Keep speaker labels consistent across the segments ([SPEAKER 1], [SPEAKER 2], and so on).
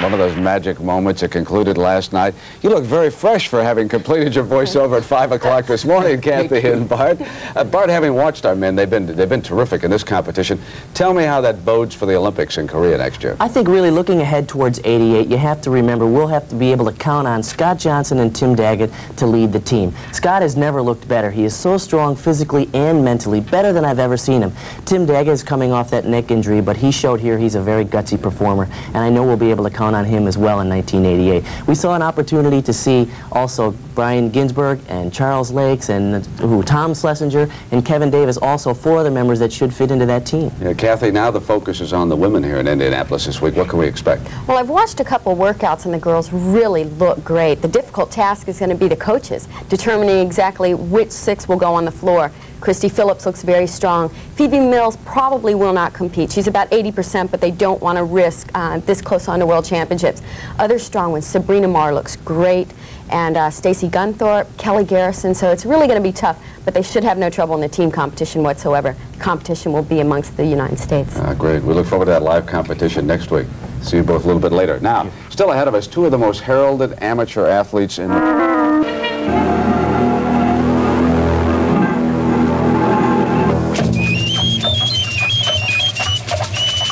[SPEAKER 1] One of those magic moments that concluded last night. You look very fresh for having completed your voiceover at 5 o'clock this morning, Kathy and Bart. Bart, having watched our men, they've been terrific in this competition. Tell me how that bodes for the Olympics in Korea next year.
[SPEAKER 2] I think really looking ahead towards '88, you have to remember we'll have to be able to count on Scott Johnson and Tim Daggett to lead the team. Scott has never looked better. He is so strong physically and mentally, better than I've ever seen him. Tim Daggett is coming off that neck injury, but he showed here he's a very gutsy performer, and I know we'll be able to count on him as well in 1988. We saw an opportunity to see also Brian Ginsberg and Charles Lakes and Tom Schlesinger and Kevin Davis, also 4 other members that should fit into that team.
[SPEAKER 1] Yeah, Kathy, now the focus is on the women here in Indianapolis this week. What can we expect?
[SPEAKER 3] Well, I've watched a couple workouts and the girls really look great. The difficult task is going to be the coaches, determining exactly which 6 will go on the floor. Christy Phillips looks very strong. Phoebe Mills probably will not compete. She's about 80%, but they don't want to risk this close on to World Championships. Other strong ones, Sabrina Marr looks great, and Stacy Gunthorpe, Kelly Garrison, so it's really going to be tough, but they should have no trouble in the team competition whatsoever. The competition will be amongst the United States.
[SPEAKER 1] Great. We look forward to that live competition next week. See you both a little bit later. Now, still ahead of us, 2 of the most heralded amateur athletes in the...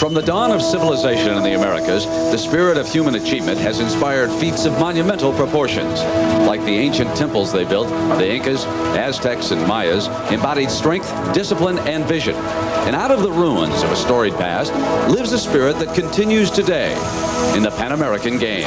[SPEAKER 4] From the dawn of civilization in the Americas, the spirit of human achievement has inspired feats of monumental proportions. Like the ancient temples they built, the Incas, Aztecs, and Mayas embodied strength, discipline, and vision. And out of the ruins of a storied past lives a spirit that continues today in the Pan American Games.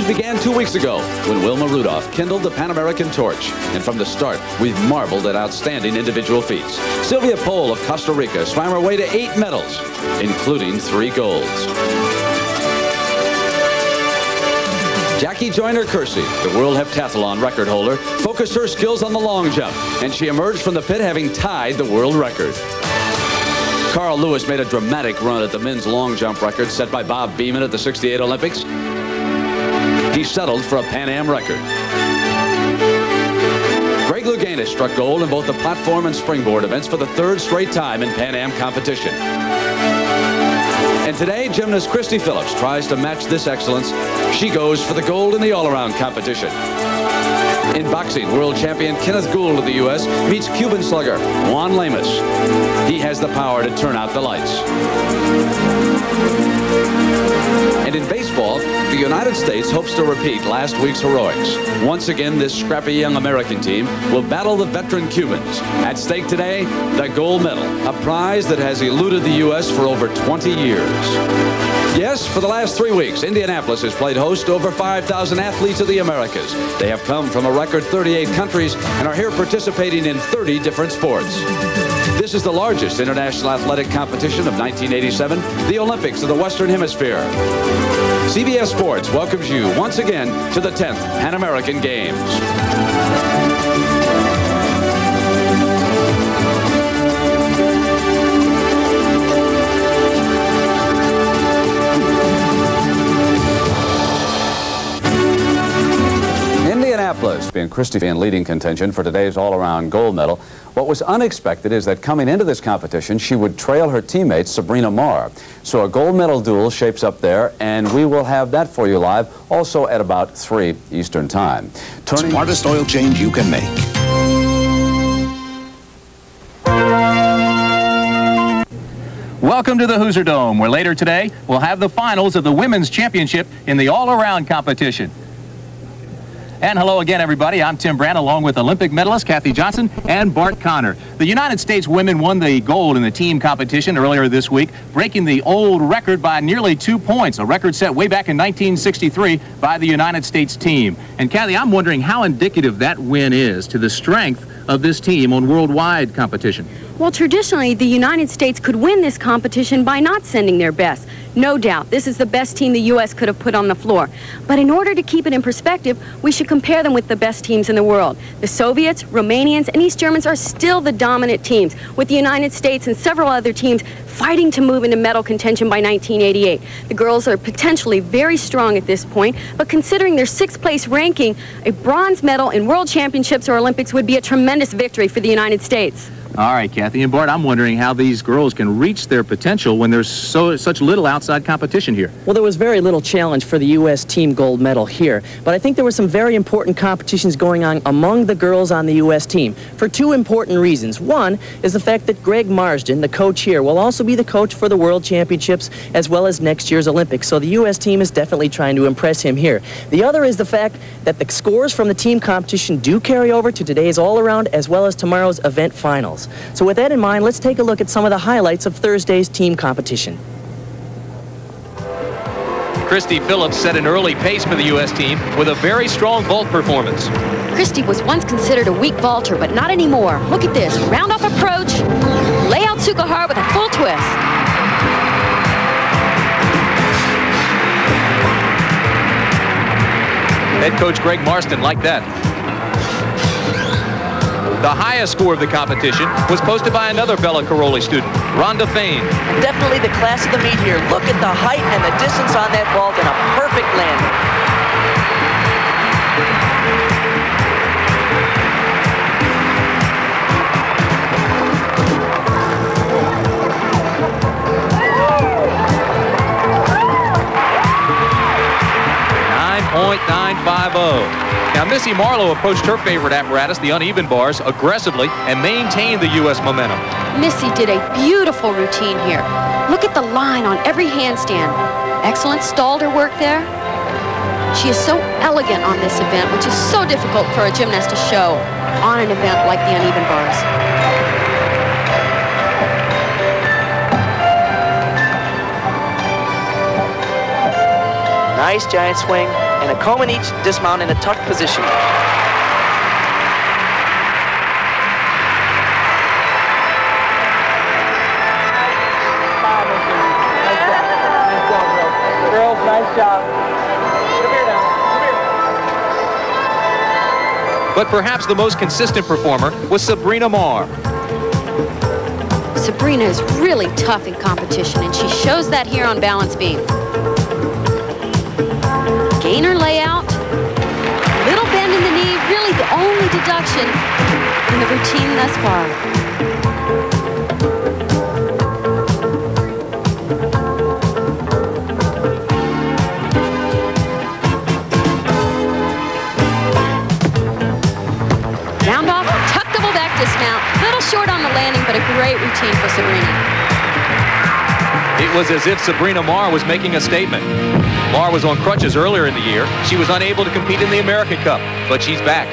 [SPEAKER 4] Began 2 weeks ago when Wilma Rudolph kindled the Pan American torch. And from the start, we've marveled at outstanding individual feats. Sylvia Pohl of Costa Rica swam her way to 8 medals, including 3 golds. Jackie Joyner-Kersee, the world heptathlon record holder, focused her skills on the long jump, and she emerged from the pit having tied the world record. Carl Lewis made a dramatic run at the men's long jump record set by Bob Beeman at the '68 Olympics. He settled for a Pan Am record. Greg Louganis struck gold in both the platform and springboard events for the 3rd straight time in Pan Am competition. And today, gymnast Christy Phillips tries to match this excellence. She goes for the gold in the all-around competition. In boxing, world champion Kenneth Gould of the U.S. meets Cuban slugger Juan Lamas. He has the power to turn out the lights. And in baseball, the United States hopes to repeat last week's heroics. Once again, this scrappy young American team will battle the veteran Cubans. At stake today, the gold medal, a prize that has eluded the U.S. for over 20 years. Yes, for the last 3 weeks, Indianapolis has played host to over 5,000 athletes of the Americas. They have come from a record 38 countries and are here participating in 30 different sports. This is the largest international athletic competition of 1987, the Olympics of the Western Hemisphere. CBS Sports welcomes you once again to the 10th Pan American Games.
[SPEAKER 1] Indianapolis being Christy in leading contention for today's all-around gold medal. What was unexpected is that coming into this competition, she would trail her teammate, Sabrina Marr. So a gold medal duel shapes up there, and we will have that for you live, also at about 3 Eastern Time.
[SPEAKER 5] Smartest oil change you can make.
[SPEAKER 6] Welcome to the Hoosier Dome, where later today we'll have the finals of the Women's Championship in the all-around competition. And hello again, everybody. I'm Tim Brandt, along with Olympic medalist Kathy Johnson and Bart Conner. The United States women won the gold in the team competition earlier this week, breaking the old record by nearly 2 points, a record set way back in 1963 by the United States team. And Kathy, I'm wondering how indicative that win is to the strength of this team on worldwide competition.
[SPEAKER 3] Well, traditionally, the United States could win this competition by not sending their best. No doubt, this is the best team the U.S. could have put on the floor. But in order to keep it in perspective, we should compare them with the best teams in the world. The Soviets, Romanians, and East Germans are still the dominant teams, with the United States and several other teams fighting to move into medal contention by 1988. The girls are potentially very strong at this point, but considering their sixth-place ranking, a bronze medal in World Championships or Olympics would be a tremendous victory for the United States.
[SPEAKER 6] All right, Kathy and Bart, I'm wondering how these girls can reach their potential when there's such little outside competition here.
[SPEAKER 2] Well, there was very little challenge for the U.S. team gold medal here, but I think there were some very important competitions going on among the girls on the U.S. team for two important reasons. One is the fact that Greg Marsden, the coach here, will also be the coach for the World Championships as well as next year's Olympics, so the U.S. team is definitely trying to impress him here. The other is the fact that the scores from the team competition do carry over to today's all-around as well as tomorrow's event finals. So with that in mind, let's take a look at some of the highlights of Thursday's team competition.
[SPEAKER 6] Christy Phillips set an early pace for the U.S. team with a very strong vault performance.
[SPEAKER 3] Christy was once considered a weak vaulter, but not anymore. Look at this. Round-off approach, lay-out Tsukahara with a full twist.
[SPEAKER 6] Head coach Greg Marston liked that. The highest score of the competition was posted by another Bella Caroli student, Rhonda Fain.
[SPEAKER 2] Definitely the class of the meet here. Look at the height and the distance on that vault and a perfect landing.
[SPEAKER 6] 9.950. Now, Missy Marlowe approached her favorite apparatus, the uneven bars, aggressively and maintained the U.S. momentum.
[SPEAKER 3] Missy did a beautiful routine here. Look at the line on every handstand. Excellent Stalder work there. She is so elegant on this event, which is so difficult for a gymnast to show on an event like the uneven bars.
[SPEAKER 2] Nice giant swing and a comb in each dismount in a tucked position. Girls, nice job. Come here now. Come here.
[SPEAKER 6] But perhaps the most consistent performer was Sabrina Marr.
[SPEAKER 3] Sabrina is really tough in competition, and she shows that here on balance beam. Gainer layout, little bend in the knee, really the only deduction in the routine thus far. Round off, tuck double back dismount, little short on the landing, but a great routine for Sabrina.
[SPEAKER 6] It was as if Sabrina Marr was making a statement. Marr was on crutches earlier in the year. She was unable to compete in the American Cup, but she's back.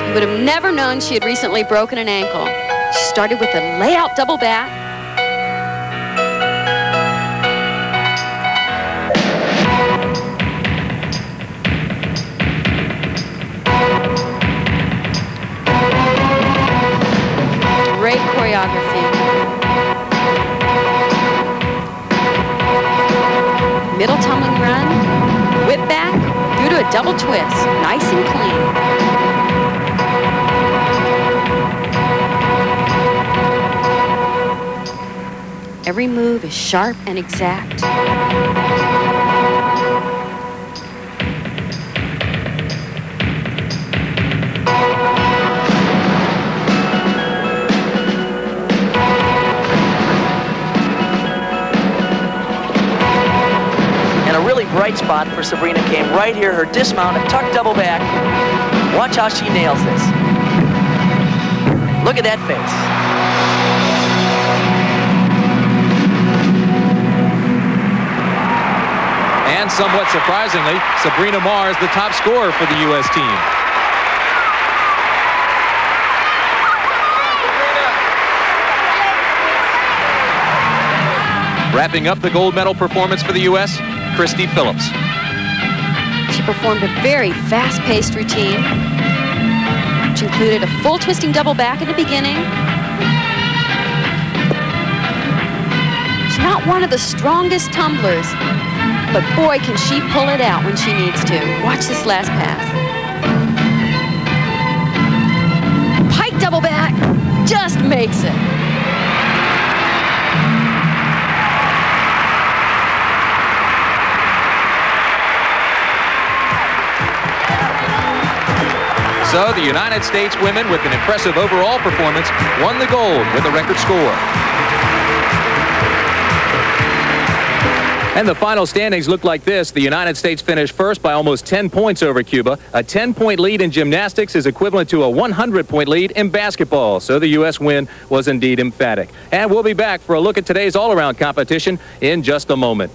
[SPEAKER 3] You would have never known she had recently broken an ankle. She started with a layout double back. Great choreography. Middle tumbling run, whip back, through to a double twist, nice and clean. Every move is sharp and exact.
[SPEAKER 2] Bright spot for Sabrina came right here, her dismount, a tuck double back. Watch how she nails this. Look at that face.
[SPEAKER 6] And somewhat surprisingly, Sabrina Marr is the top scorer for the U.S. team. Wrapping up the gold medal performance for the U.S., Christy Phillips.
[SPEAKER 3] She performed a very fast-paced routine, which included a full twisting double back at the beginning, not one of the strongest tumblers, but boy, can she pull it out when she needs to. Watch this last pass. Pike double back, just makes it.
[SPEAKER 6] So the United States women, with an impressive overall performance, won the gold with a record score. And the final standings look like this. The United States finished first by almost 10 points over Cuba. A 10-point lead in gymnastics is equivalent to a 100-point lead in basketball. So the U.S. win was indeed emphatic. And we'll be back for a look at today's all-around competition in just a moment.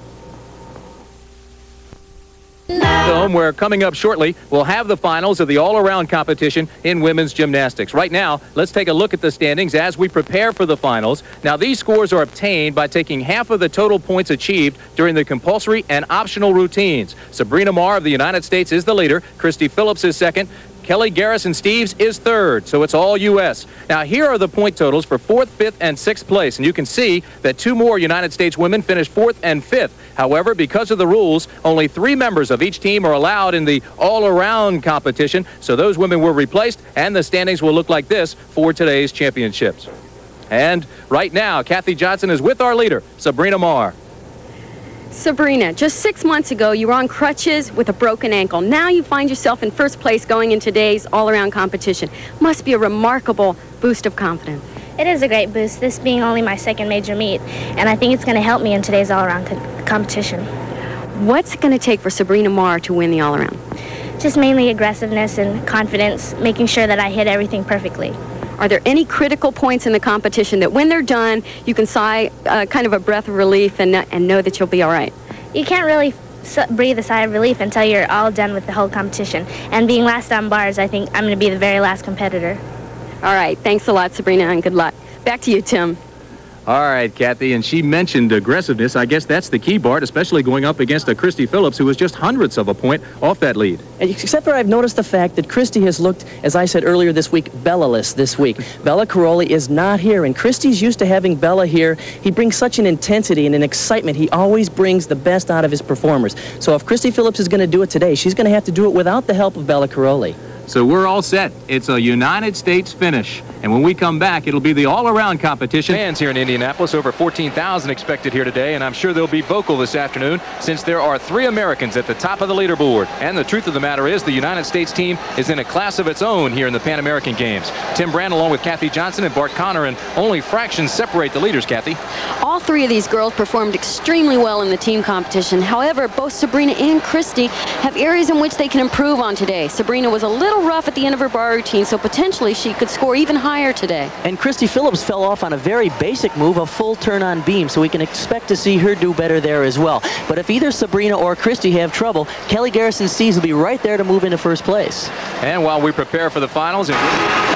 [SPEAKER 6] Where coming up shortly, we'll have the finals of the all-around competition in women's gymnastics. Right now, let's take a look at the standings as we prepare for the finals. Now, these scores are obtained by taking half of the total points achieved during the compulsory and optional routines. Sabrina Marr of the United States is the leader. Christy Phillips is second. Kelly Garrison-Steeves is third, so it's all U.S. Now, here are the point totals for 4th, 5th, and 6th place, and you can see that 2 more United States women finished 4th and 5th. However, because of the rules, only 3 members of each team are allowed in the all-around competition, so those women were replaced, and the standings will look like this for today's championships. And right now, Kathy Johnson is with our leader, Sabrina Marr.
[SPEAKER 3] Sabrina, just 6 months ago, you were on crutches with a broken ankle. Now you find yourself in first place going in today's all-around competition. Must be a remarkable boost of confidence.
[SPEAKER 7] It is a great boost, this being only my second major meet, and I think it's going to help me in today's all-around competition.
[SPEAKER 3] What's it going to take for Sabrina Marr to win the all-around?
[SPEAKER 7] Just mainly aggressiveness and confidence, making sure that I hit everything perfectly.
[SPEAKER 3] Are there any critical points in the competition that when they're done, you can sigh kind of a breath of relief and know that you'll be all right?
[SPEAKER 7] You can't really breathe a sigh of relief until you're all done with the whole competition. And being last on bars, I think I'm going to be the very last competitor.
[SPEAKER 3] All right. Thanks a lot, Sabrina, and good luck. Back to you, Tim.
[SPEAKER 6] All right, Kathy, and she mentioned aggressiveness. I guess that's the key, Bart, especially going up against a Christy Phillips, who was just hundredths of a point off that lead.
[SPEAKER 2] Except for I've noticed the fact that Christy has looked, as I said earlier this week, Bella-less this week. Bella Caroli is not here, and Christy's used to having Bella here. He brings such an intensity and an excitement. He always brings the best out of his performers. So if Christy Phillips is going to do it today, she's going to have to do it without the help of Bella Caroli.
[SPEAKER 6] So we're all set. It's a United States finish. And when we come back, it'll be the all-around competition. Fans here in Indianapolis, over 14,000 expected here today, and I'm sure they'll be vocal this afternoon since there are 3 Americans at the top of the leaderboard. And the truth of the matter is the United States team is in a class of its own here in the Pan American Games. Tim Brand along with Kathy Johnson and Bart Connor, and only fractions separate the leaders, Kathy.
[SPEAKER 3] All 3 of these girls performed extremely well in the team competition. However, both Sabrina and Christy have areas in which they can improve on today. Sabrina was a little rough at the end of her bar routine, so potentially she could score even higher today.
[SPEAKER 2] And Christy Phillips fell off on a very basic move, a full turn on beam, so we can expect to see her do better there as well. But if either Sabrina or Christy have trouble, Kelly Garrison-Steeves will be right there to move into first place.
[SPEAKER 6] And while we prepare for the finals, all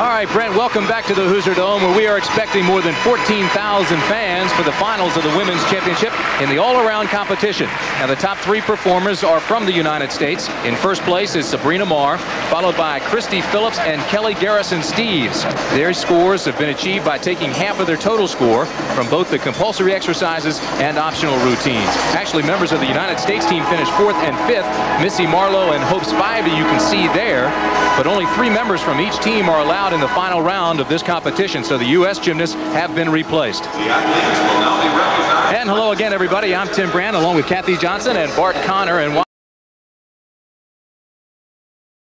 [SPEAKER 6] right, Brent, welcome back to the Hoosier Dome, where we are expecting more than 14,000 fans for the finals of the Women's Championship in the all-around competition. Now, the top 3 performers are from the United States. In first place is Sabrina Marr, followed by Christy Phillips and Kelly Garrison-Steeves. Their scores have been achieved by taking half of their total score from both the compulsory exercises and optional routines. Actually, members of the United States team finished 4th and 5th. Missy Marlowe and Hope Spivey you can see there, but only 3 members from each team are allowed in the final round of this competition, so the U.S. gymnasts have been replaced. And hello again, everybody. I'm Tim Brand along with Kathy Johnson and Bart Connor. And